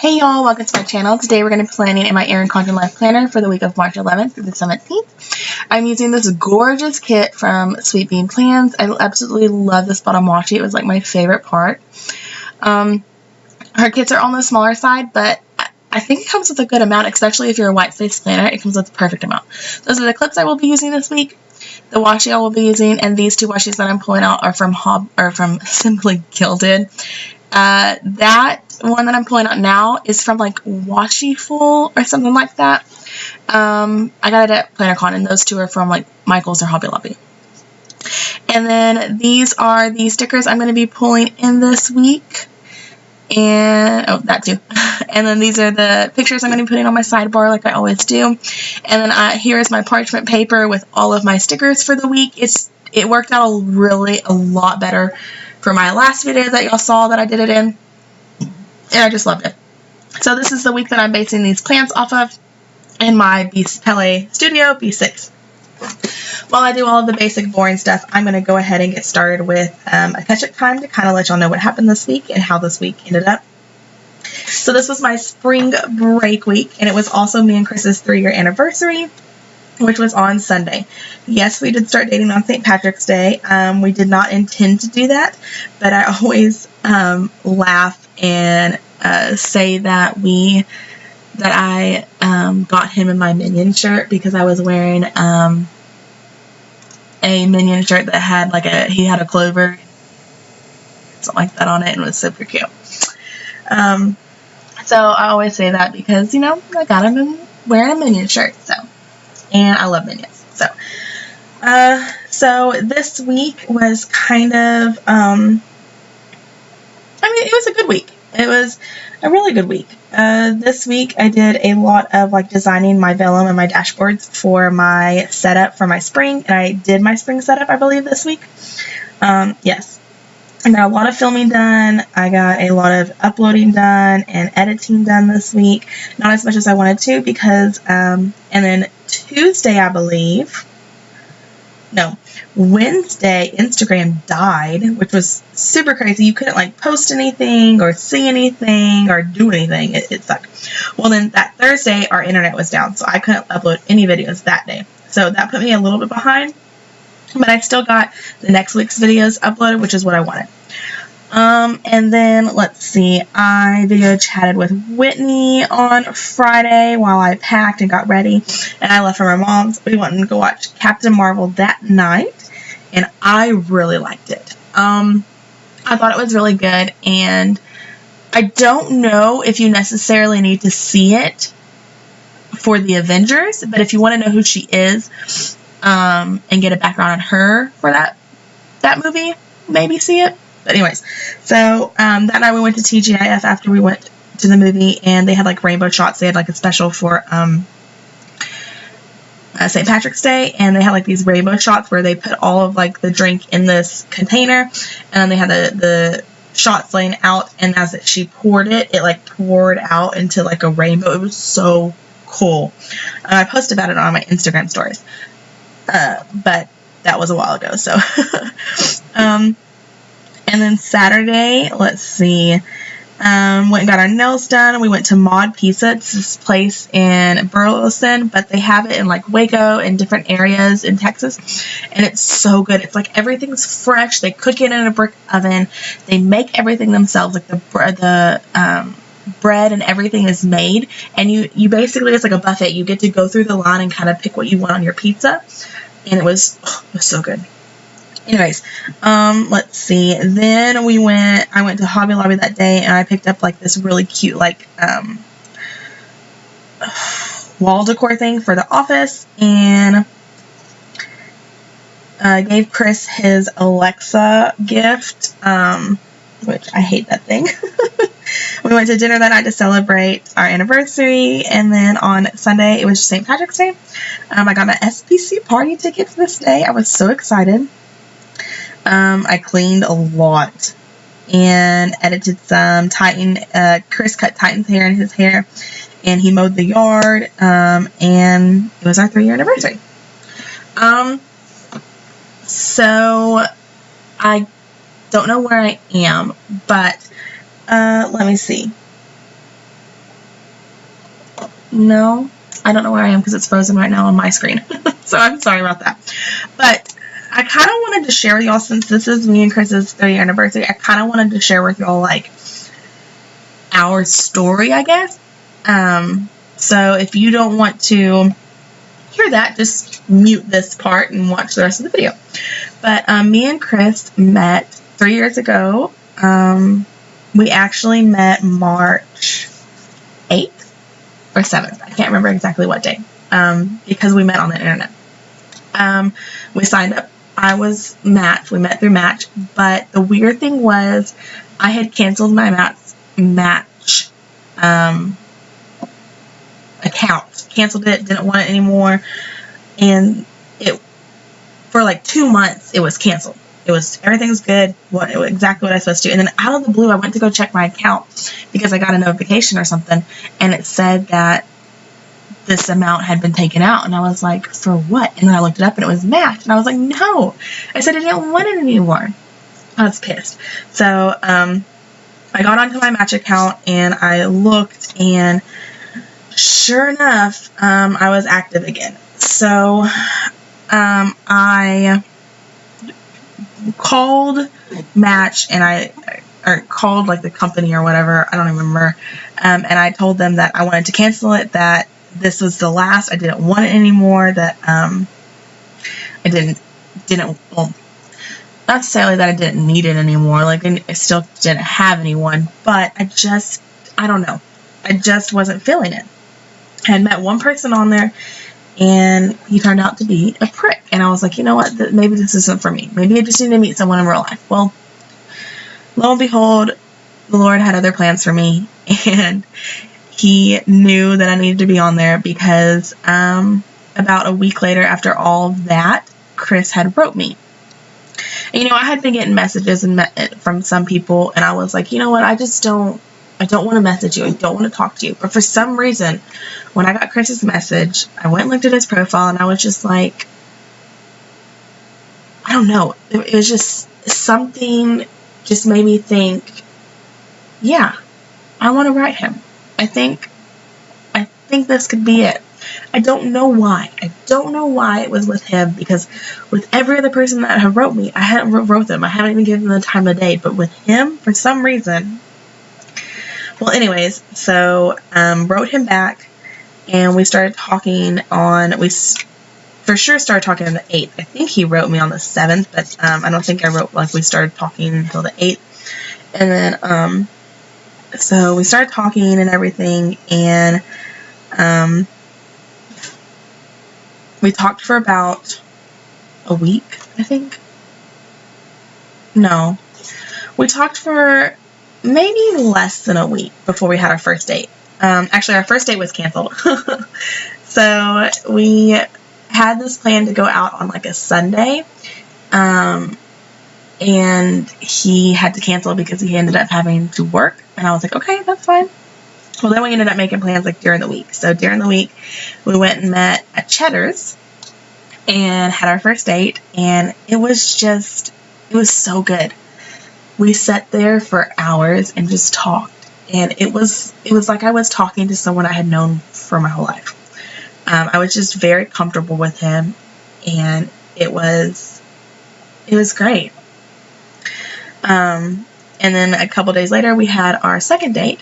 Hey y'all, welcome to my channel. Today we're going to be planning in my Erin Condren Life Planner for the week of March 11th through the 17th. I'm using this gorgeous kit from Sweet Bean Plans. I absolutely love this bottom washi. It was like my favorite part. Her kits are on the smaller side, but I think it comes with a good amount, especially if you're a white space planner. It comes with the perfect amount. Those are the clips I will be using this week. The washi I will be using, and these two washi's that I'm pulling out are from Simply Gilded. That one that I'm pulling out now is from like Washiful or something like that. I got it at PlannerCon, and those two are from like Michaels or Hobby Lobby. And then these are the stickers I'm going to be pulling in this week. And, oh, that too. And then these are the pictures I'm going to be putting on my sidebar like I always do. And then here is my parchment paper with all of my stickers for the week. It worked out a lot better for my last video that y'all saw that I did it in. And I just loved it. So this is the week that I'm basing these plans off of in my Pele Studio B6. While I do all of the basic boring stuff, I'm going to go ahead and get started with a catch-up time to kind of let y'all know what happened this week and how this week ended up. So this was my spring break week, and it was also me and Chris's 3-year anniversary, which was on Sunday. Yes, we did start dating on St. Patrick's Day. We did not intend to do that, but I always laugh and say that I got him in my Minion shirt because I was wearing a Minion shirt that had he had a clover, something like that on it, and it was super cute. So I always say that because, I got him wearing a Minion shirt, and I love Minions. So this week was kind of, it was a good week. It was a really good week. This week I did a lot of designing my vellum and my dashboards for my setup for my spring, and I did my spring setup, I believe, this week. Yes. I got a lot of filming done. I got a lot of uploading done and editing done this week. Not as much as I wanted to because, and then Tuesday, I believe, no, Wednesday, Instagram died, which was super crazy. You couldn't post anything or see anything or do anything. It sucked. Well, then that Thursday, our internet was down, so I couldn't upload any videos that day. So that put me a little bit behind, but I still got the next week's videos uploaded, which is what I wanted. And then, let's see, I video chatted with Whitney on Friday while I packed and got ready, and I left for my mom's. We went and go watch Captain Marvel that night, and I really liked it. I thought it was really good, and I don't know if you necessarily need to see it for the Avengers, but if you want to know who she is, and get a background on her for that movie, maybe see it. But anyways, so that night we went to TGIF after we went to the movie, and they had rainbow shots. They had a special for St. Patrick's Day, and they had these rainbow shots where they put all of the drink in this container, and then they had the shots laying out, and as she poured it, it poured out into a rainbow. It was so cool. I posted about it on my Instagram stories. But that was a while ago, so. And then Saturday, let's see, went and got our nails done. We went to Mod Pizza. It's this place in Burleson, but they have it in Waco and different areas in Texas, and it's so good. It's everything's fresh. They cook it in a brick oven. They make everything themselves, the bread and everything is made, and you basically, it's like a buffet. You get to go through the line and kind of pick what you want on your pizza, and it was so good. Anyways, let's see, then I went to Hobby Lobby that day, and I picked up this really cute wall decor thing for the office, and gave Chris his Alexa gift, which I hate that thing. We went to dinner that night to celebrate our anniversary, and then on Sunday, it was St. Patrick's Day. I got my SPC party tickets this day. I was so excited. I cleaned a lot and edited some. Chris cut Titan's hair in his hair, and he mowed the yard, and it was our 3-year anniversary. So I don't know where I am, but let me see. No, I don't know where I am because it's frozen right now on my screen. So I'm sorry about that. But I kind of wanted to share with y'all, since this is me and Chris's 3rd anniversary, I kind of wanted to share with y'all, like, our story, I guess. So if you don't want to hear that, just mute this part and watch the rest of the video. But me and Chris met 3 years ago. We actually met March 8th or 7th. I can't remember exactly what day, because we met on the internet. We signed up. I was Match. We met through Match. But the weird thing was, I had canceled my Match account. Canceled it. Didn't want it anymore. And it, for like 2 months, it was canceled. It was, everything's good. Exactly what I was supposed to do. And then out of the blue, I went to go check my account because I got a notification or something, and it said that this amount had been taken out, and I was like, for what? And then I looked it up, and it was Match, and I was like, no. I said I didn't want it anymore. I was pissed. So I got onto my Match account, and I looked, and sure enough, I was active again. So I called Match, and or called like the company or whatever, I don't even remember, and I told them that I wanted to cancel it, that this was the last, I didn't want it anymore, that I didn't, well, not necessarily that I didn't need it anymore, like I still didn't have anyone, but I don't know, I just wasn't feeling it. I had met one person on there, and he turned out to be a prick, and I was like, you know what, maybe this isn't for me, maybe I just need to meet someone in real life. Well, lo and behold, the Lord had other plans for me, and he knew that I needed to be on there because about a week later, after all that, Chris had wrote me. And, you know, I had been getting messages from some people, and I was like, you know what, I don't want to message you, I don't want to talk to you. But for some reason, when I got Chris's message, I went and looked at his profile, and I was just like, I don't know, it was just something just made me think, yeah, I want to write him. I think this could be it. I don't know why. I don't know why it was with him, because with every other person that had wrote me, I hadn't wrote them. I haven't even given them the time of day. But with him, for some reason. Well, anyways, so wrote him back, and we started talking we for sure started talking on the 8th. I think he wrote me on the 7th, but I don't think I wrote, like, we started talking until the 8th. And then, so we started talking and everything, and we talked for about a week, I think. No. We talked for maybe less than a week before we had our first date. Actually, our first date was canceled. So we had this plan to go out on like a Sunday, and he had to cancel because he ended up having to work, and I was like, okay, that's fine. Well, then we ended up making plans like during the week. So during the week, we went and met at Cheddar's and had our first date, and it was so good. We sat there for hours and just talked, and it was like I was talking to someone I had known for my whole life. I was just very comfortable with him, and it was great. And then a couple days later, we had our second date,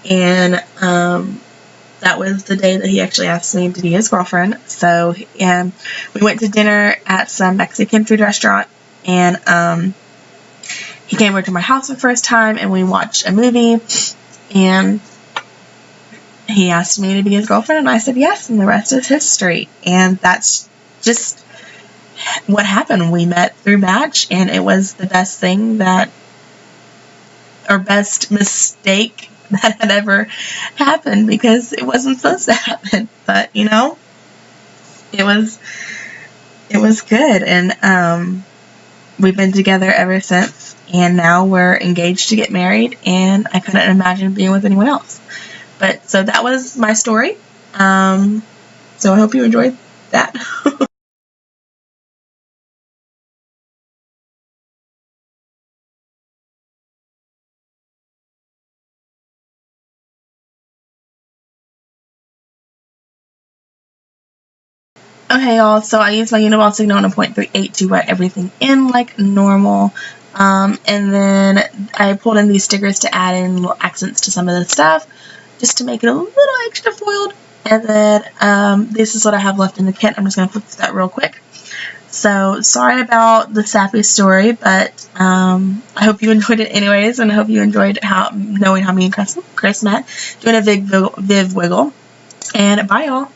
and that was the day that he actually asked me to be his girlfriend. So we went to dinner at some Mexican food restaurant, and he came over to my house for the first time, and we watched a movie, and he asked me to be his girlfriend, and I said yes, and the rest is history. And that's just what happened. We met through Match, and it was the best best mistake that had ever happened, because it wasn't supposed to happen. But, you know, it was good, and we've been together ever since, and now we're engaged to get married, and I couldn't imagine being with anyone else. But so that was my story. So I hope you enjoyed that. Okay, y'all, so I used my Uniball Signal on a 0.38 to write everything in like normal. And then I pulled in these stickers to add in little accents to some of the stuff, just to make it a little extra foiled. And then this is what I have left in the kit. I'm just going to flip that real quick. So sorry about the sappy story, but I hope you enjoyed it anyways, and I hope you enjoyed knowing how me and Chris met doing a Viv Wiggle. And bye, y'all.